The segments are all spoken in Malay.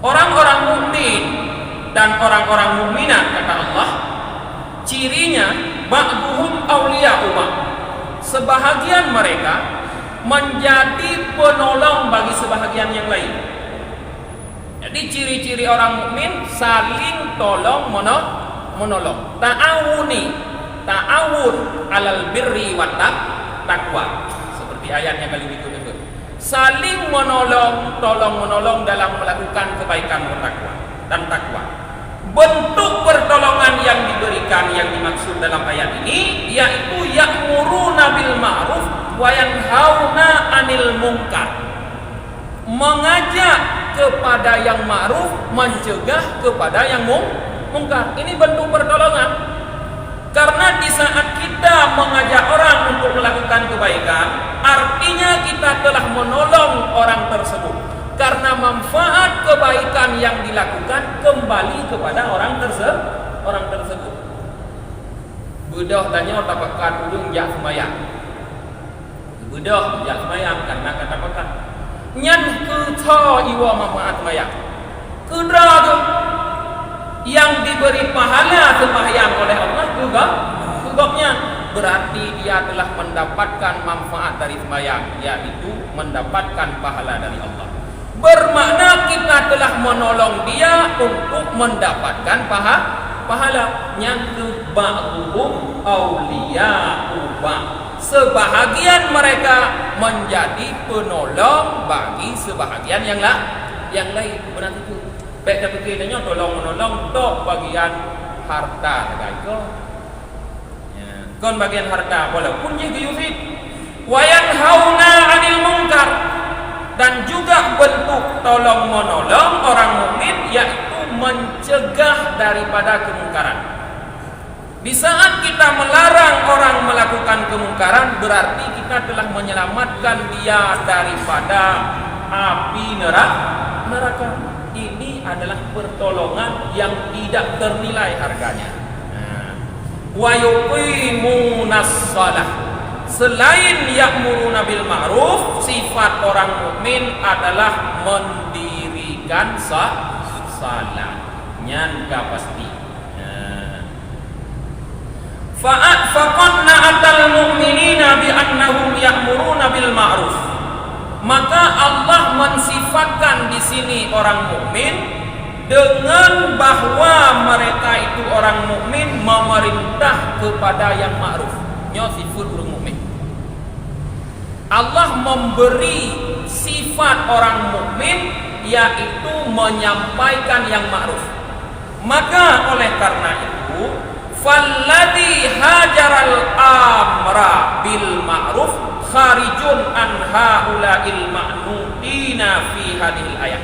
Orang-orang mukmin dan orang-orang mukminat, kata Allah, cirinya ba'duhum awliya'u ba'd. Sebahagian mereka menjadi penolong bagi sebahagian yang lain. Jadi ciri-ciri orang mukmin saling tolong menolong. Ta'awun alal birri wat taqwa. Seperti ayatnya kali itu. Saling menolong, tolong-menolong dalam melakukan kebaikan dan takwa. Bentuk pertolongan yang diberikan, yang dimaksud dalam ayat ini, yaitu ya'muruna bil ma'ruf wa yanhauna 'anil munkar. Mengajak kepada yang ma'ruf, mencegah kepada yang mungkar. Ini bentuk pertolongan. Karena di saat kita mengajak orang untuk melakukan kebaikan, artinya kita telah menolong orang tersebut. Karena manfaat kebaikan yang dilakukan kembali kepada orang tersebut. Budak tanya tapakat ulung jak semayang. Budak jak semayang karena kata pakat. Nyan ke tha iwa manfaat semayang. Kedra tu yang diberi pahala sembahyang oleh Allah juga sebabnya berarti dia telah mendapatkan manfaat dari sembahyang, yaitu mendapatkan pahala dari Allah. Bermakna kita telah menolong dia untuk mendapatkan pahala. Yang ba'dhum awliya'u ba'd. Sebahagian mereka menjadi penolong bagi sebahagian yang lain. Benar itu. Baik dah fikirnya tolong-menolong tok bagian harta guys. Ya, kon bagian harta walaupun dia yufid. Wa yanhauna 'anil munkar, dan juga bentuk tolong-menolong orang mukmin yaitu mencegah daripada kemungkaran. Di saat kita melarang orang melakukan kemungkaran, berarti kita telah menyelamatkan dia daripada api neraka. Ini adalah pertolongan yang tidak ternilai harganya. Wa yuqimunas shalah. Selain ya'muruna bil ma'ruf, sifat orang mukmin adalah mendirikan salat. Nyangka pasti. Faqadna atal mu'minina bi annahum ya'muruna bil ma'ruf. Maka Allah mensifatkan di sini orang mukmin dengan bahwa mereka itu orang mukmin memerintah kepada yang ma'ruf. Nyo sifat orang mukmin. Allah memberi sifat orang mukmin yaitu menyampaikan yang ma'ruf. Maka oleh karena itu, falladhi hajaral amra bil ma'ruf kharijun an haula'il ma'nutina fi hadhil ayat.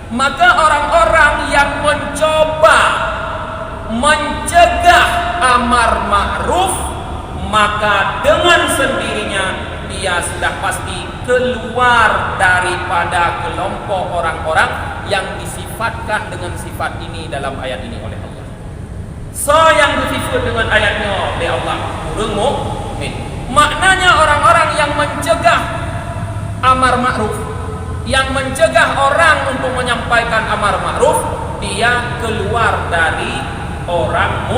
Maka orang-orang yang mencoba mencegah amar ma'ruf, maka dengan sendirinya dia sudah pasti keluar daripada kelompok orang-orang yang disifatkan dengan sifat ini dalam ayat ini oleh Allah. Yang disifat dengan ayatnya oleh Allah orang mukmin. Maknanya orang-orang yang mencegah amar ma'ruf, yang mencegah orang untuk menyampaikan amar ma'ruf, dia keluar dari orang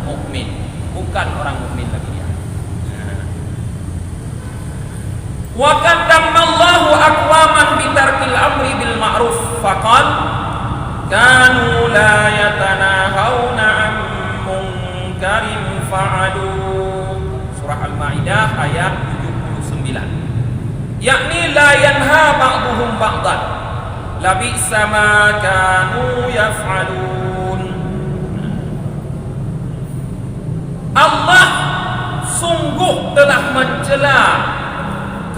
mukmin, bukan orang mukmin lagi dia. Wa qaddamallahu aqwaman bitarkil amri bil ma'ruf faqal kanu la yatanahawna 'an munkarin fa'alu. Surah Al-Maidah ayat 79. Yakni la yanha ba'duhum ba'dan labisa ma kanu yaf'alun. Allah sungguh telah mencela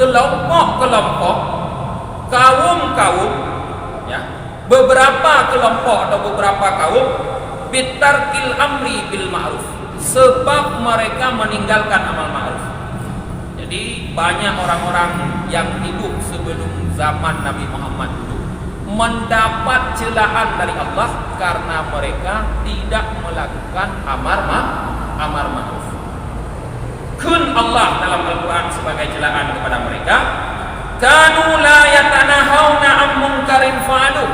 kelompok-kelompok, kaum-kaum, ya, beberapa kelompok atau beberapa kaum bitarkil amri bil ma'ruf, sebab mereka meninggalkan amal ma'ruf. Jadi banyak orang-orang yang hidup sebelum zaman Nabi Muhammad itu mendapat celaan dari Allah karena mereka tidak melakukan amar ma'ruf. Kun Allah dalam Al-Quran sebagai celaan kepada mereka, kanu la yatanahawna 'an munkarin fa'alu.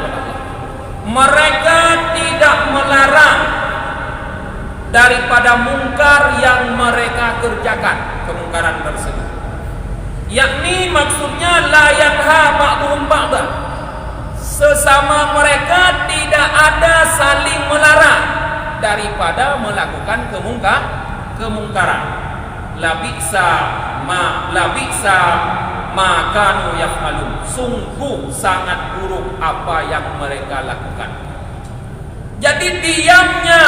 Mereka tidak melarang daripada mungkar yang mereka kerjakan, kemungkaran tersebut. Yakni maksudnya la yanha ba'dhum ba'dhan. Sesama mereka tidak ada saling melarang daripada melakukan kemungkaran. La bi'sa ma kanu yaf'alun. Sungguh sangat buruk apa yang mereka lakukan. Jadi diamnya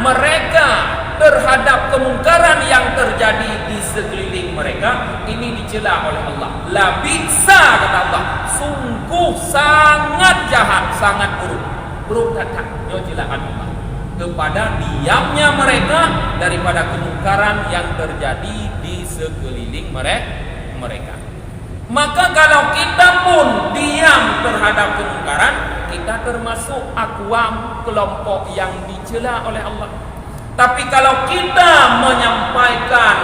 mereka terhadap kemungkaran yang terjadi di sekeliling mereka ini dicela oleh Allah. La bi'sa, kata Allah, sungguh sangat jahat, sangat buruk. Buruk datang, celaan Allah kepada diamnya mereka daripada kemungkaran yang terjadi di sekeliling mereka. Maka kalau kita pun diam terhadap kemungkaran, kita termasuk akwam, kelompok yang dicela oleh Allah. Tapi kalau kita menyampaikan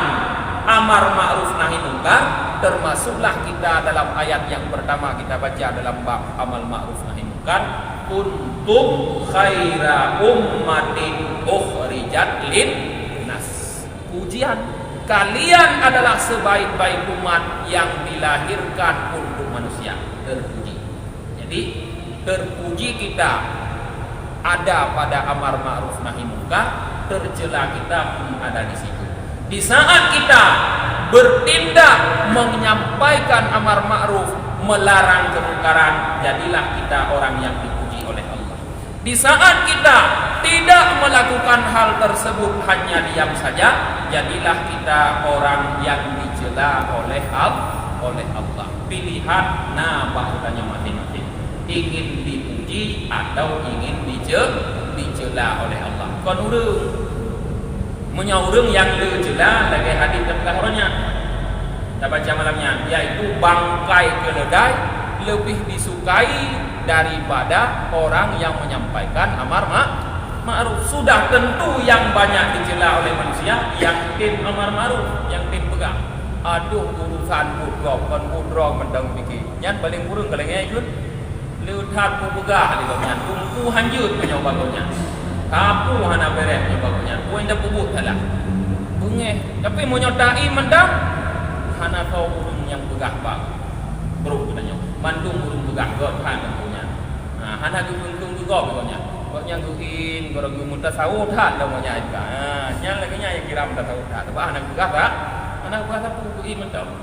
amar ma'ruf nahi munkar, termasuklah kita dalam ayat yang pertama kita baca dalam bab amal ma'ruf nahi munkar, kuntum khaira ummatin ukhrijat lin nas. Pujian, kalian adalah sebaik-baik umat yang dilahirkan untuk manusia. Terpuji. Jadi terpuji kita ada pada amar ma'ruf nahi munkar, tercela kita pun ada di situ. Di saat kita bertindak menyampaikan amar ma'ruf, melarang kemungkaran, jadilah kita orang yang dipuji oleh Allah. Di saat kita tidak melakukan hal tersebut, hanya diam saja, jadilah kita orang yang dicela oleh Allah. Pilihan bahasanya masing-masing, ingin dipuji atau ingin dicela oleh Allah. Kon urung yang dicela lagi hadis terkahornya kita baca malamnya, yaitu bangkai keledai lebih disukai daripada orang yang menyampaikan amar ma'ruf. Sudah tentu yang banyak dicela oleh manusia yang tim amar ma'ruf, yang tim pegang. Aduh urusan pudrok, kon pudrok mendang fikir nyan paling urung kalengnya ikut lihat ku begah di bawahnya, tungku hanjut menyobagonya, kapu hana beret menyobagonya, ku indah pubut salah bungeh, tapi mau nyotai mendang hana kau urung yang begah pak bro katanya, mandung urung begah god hana punya, nah hana gung juga pokoknya, pokoknya guin gorong muntah sahut han namanya juga, nah nyan lagi nya yang kira muntah sahut han, tapi hana begah tak, hana begah tak pun guin mendang.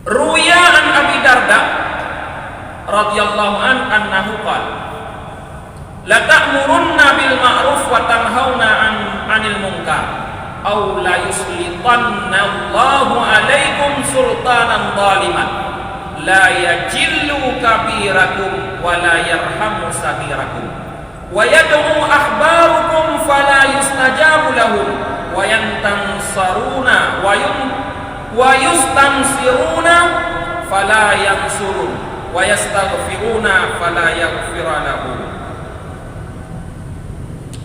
Ruya an Abi Darda radhiyallahu anhu qala la ta'murunna bil ma'ruf wa tanhauna 'anil munkar aw la yuslitanna Allahu 'alaikum sultanan zaliman la yajillu kabirakum wa la yarhamu sagirakum wa yad'u ahbarukum fala yustajabu lahum wa yantansaruna wa yustansiruna fala yansurun wa yastaghfiruna fala yaghfira lahum.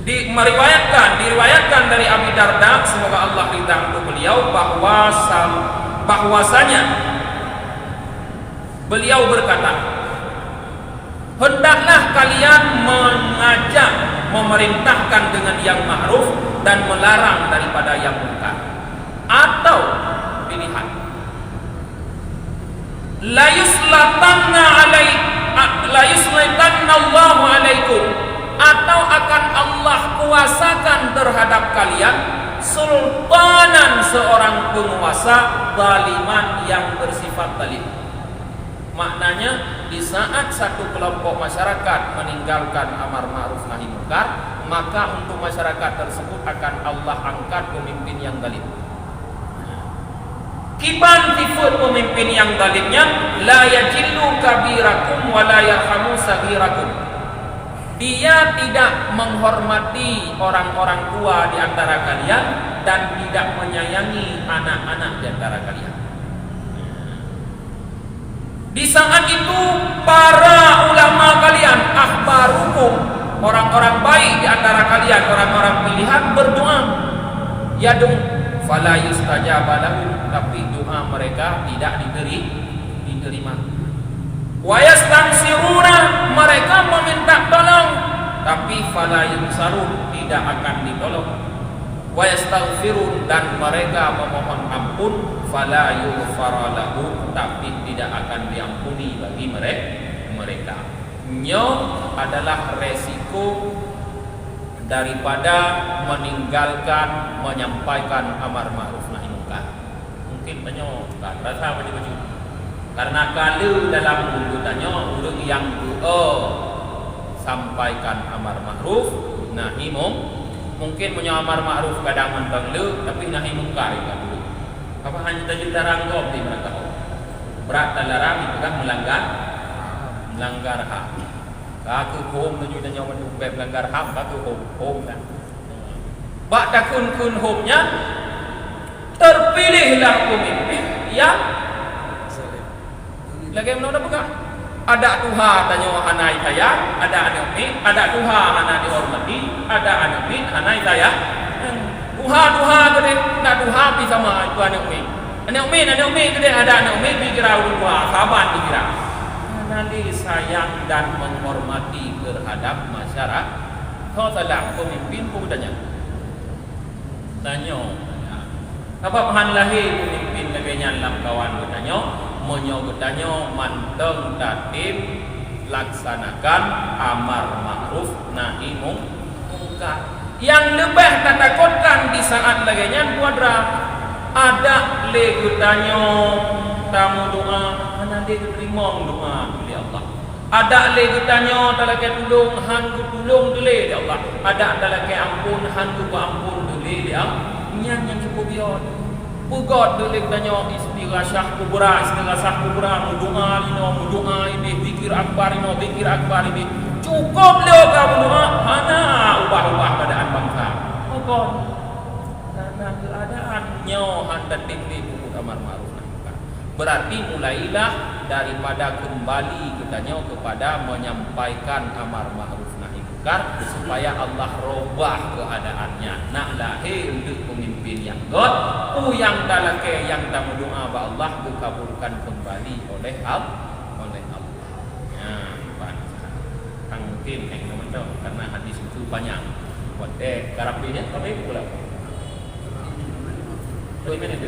Diriwayatkan dari Abi Darda, semoga Allah ridha untuk beliau, bahwasanya beliau berkata, hendaklah kalian mengajak, memerintahkan dengan yang ma'ruf dan melarang daripada yang munkar. Atau pilihan, la yuslatanna Allahu alaikum, atau akan Allah kuasakan terhadap kalian sultanan, seorang penguasa zaliman yang bersifat zalim. Maknanya di saat satu kelompok masyarakat meninggalkan amar ma'ruf nahi munkar, maka untuk masyarakat tersebut akan Allah angkat pemimpin yang zalim. Kiban tifut pemimpin yang zalimnya, la yajillu kabirakum wa la yarhamu sagirakum. Dia tidak menghormati orang-orang tua di antara kalian dan tidak menyayangi anak-anak di antara kalian. Di saat itu para ulama kalian, ahbarukum, orang-orang baik di antara kalian, orang-orang pilihan, berdoa, yadung fala yustajaba lahum, tapi doa mereka tidak diterima. diterima. Wa yastansiruna, mereka meminta tolong, tapi fala yunsarun, tidak akan ditolong. Wa yastaghfirun, dan mereka memohon ampun, fala yughfara lahu, tapi tidak akan diampuni bagi mereka. Nyo adalah resiko daripada meninggalkan menyampaikan amar ma'ruf nahi munkar. Mungkin banyak tak rasa baju-baju. Karena kalau dalam mulut tanya urang yang sampaikan amar ma'ruf nahi mungkin punya amar ma'ruf kadang mentang le, tapi nahi munkar juga dulu. Apa hanya tajuk larang kau di mereka. Berat larang itu kan melanggar hak. Aku home tajuk dan nyawa beb melanggar hak, aku home lah. Bak takun home-nya terpilihlah pemimpin yang lagi mana buka? Ada Tuhan tanya hanai saya, ada anak mi, ada Tuhan anak dihormati, ada anak mi, hanai saya. Tuhan gede, nak Tuhan pi sama itu anak mi. Anak mi gede, ada anak mi dikira Tuhan, sahabat dikira. Nanti sayang dan menghormati terhadap masyarakat. Kau telah pemimpin pun tanya. Apa pahan lahir pemimpin negerinya dalam kawan bertanya? Bertanya manteng tatib laksanakan amar ma'ruf nahi munkar. Yang lebih takutkan di saat laginya kuadra ada legu tanya tamu doa mana dia terima doa oleh Allah. Ada legu tanya talake tulung hanku tulung dule ya Allah. Ada lagi ampun hanku ampun dule ya. Yang cukup biar Pugot dulu tanya istirasah kubra doa ini zikir akbar ini cukup leo kamu doa hana ubah keadaan bangsa. Pugot karena keadaannya hendak tinggi buku amar ma'ruf nahi munkar. Berarti mulailah daripada kembali katanya kepada menyampaikan amar ma'ruf nahi munkar supaya Allah robah keadaannya. Nak lahir untuk pemimpin yang God yang dalake yang tamu doa ba Allah dikabulkan kembali oleh Allah. Ya, kan mungkin yang namanya karena hadis itu banyak. Buat karapinya tapi pula. 2 minit.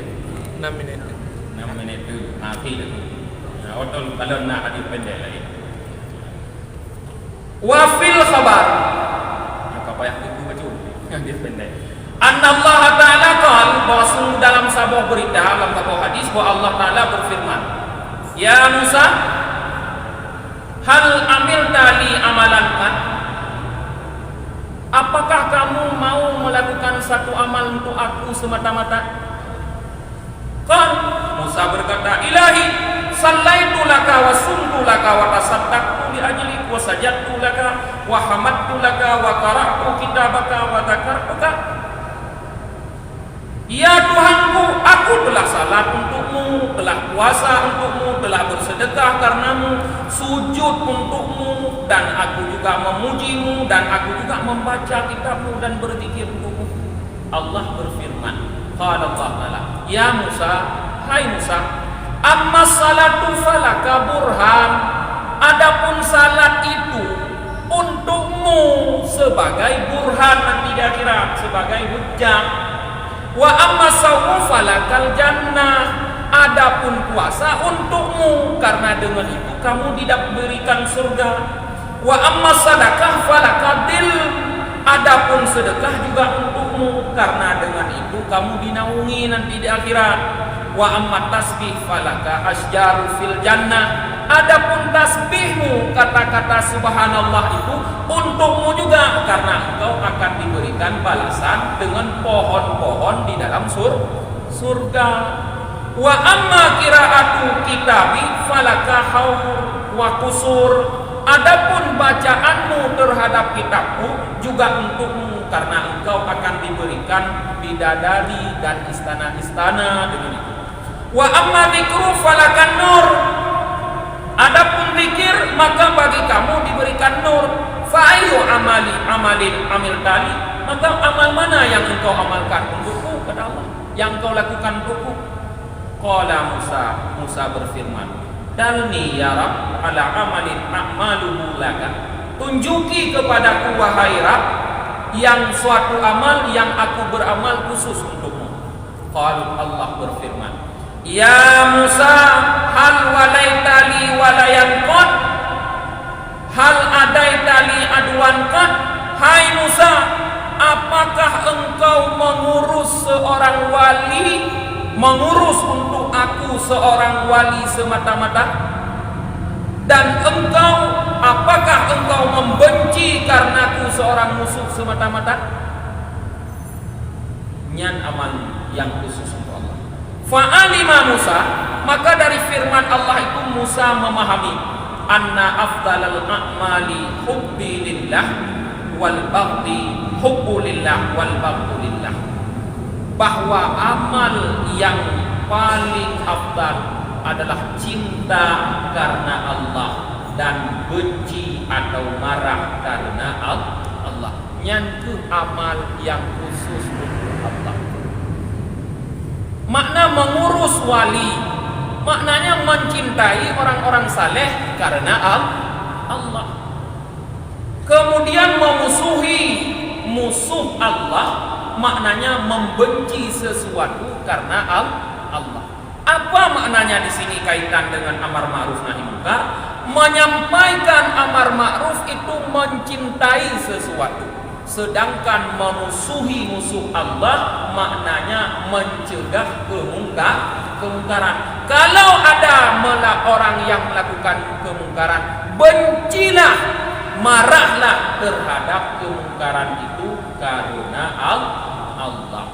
6 minit tu. Nanti tu. Nah, otol kalau nak hadis pendek lagi. Wa fil khabar. Apa payah itu baca hadis pendek. Allah Ta'ala qala bahwa dalam sebuah berita dalam sebuah hadis bahwa Allah Ta'ala berfirman, ya Musa, hal amil tali amalan kan? Apakah kamu mau melakukan satu amal untuk aku semata-mata? Kan Musa berkata, ilahi sallaitu laka wa sumtu laka wa tasaddaqtu li ajlik wa sajadtu laka wa hamadtu laka wa qara'tu kitabaka wa dzakartuka. Ya Tuhanku, aku telah salat untukmu, telah puasa untukmu, telah bersedekah karenamu, sujud untukmu, dan aku juga memujimu, dan aku juga membaca kitabmu dan berzikir untukmu. Allah berfirman, qala Allah Ta'ala, ya Musa, hai Musa, amma salatu falaka burhan, adapun salat itu untukmu sebagai burhan nanti di akhirat, sebagai hujjah. Wa amma saumu falakal jannah, adapun puasa untukmu karena dengan itu kamu tidak berikan surga. Wa amma sadaqah falakadil, adapun sedekah juga untukmu karena dengan itu kamu dinaungi nanti di akhirat. Wa amma tasbih falaka asjaru fil jannah, adapun tasbihmu kata-kata subhanallah itu untukmu juga karena engkau akan diberikan balasan dengan pohon-pohon di dalam surga. Wa amma qiraatu kitabi falaka haur wa qusur, adapun bacaanmu terhadap kitabku juga untukmu karena engkau akan diberikan bidadari dan istana-istana dengan itu. Wa amma dzikru falakan nur, adapun zikir maka bagi kamu diberikan nur. Fa ayyu amil tali, maka amal mana yang engkau amalkan untukku kata Allah, yang engkau lakukan untukku? Qala Musa berfirman, dalni ya Rabb ala amalin a'maluhu laka, tunjuki kepadaku wahai Rabb yang suatu amal yang aku beramal khusus untukmu. Qalu, Allah berfirman, ya Musa hal walaita li walayan qad, hal adaita li adwan qad. Hai Musa, apakah engkau mengurus seorang wali, mengurus untuk aku seorang wali semata-mata? Dan engkau, apakah engkau membenci karenaku seorang musuh semata-mata? Nyan amal yang khusus untuk Allah. Fa'alima Musa, maka dari firman Allah itu Musa memahami anna afdalal a'mali hubbi lillah wal baghdhi hubbu lillah wal baghdhu lillah, bahwa amal yang paling afdal adalah cinta karena Allah dan benci atau marah karena Allah. Nyantu amal yang khusus untuk Allah. Makna mengurus wali, maknanya mencintai orang-orang saleh karena Allah. Kemudian memusuhi musuh Allah, maknanya membenci sesuatu karena Allah. Apa maknanya di sini kaitan dengan amar ma'ruf nahi munkar? Menyampaikan amar ma'ruf itu mencintai sesuatu, sedangkan memusuhi musuh Allah maknanya mencegah kemungkaran. Kalau ada orang yang melakukan kemungkaran, bencilah, marahlah terhadap kemungkaran itu karena Allah.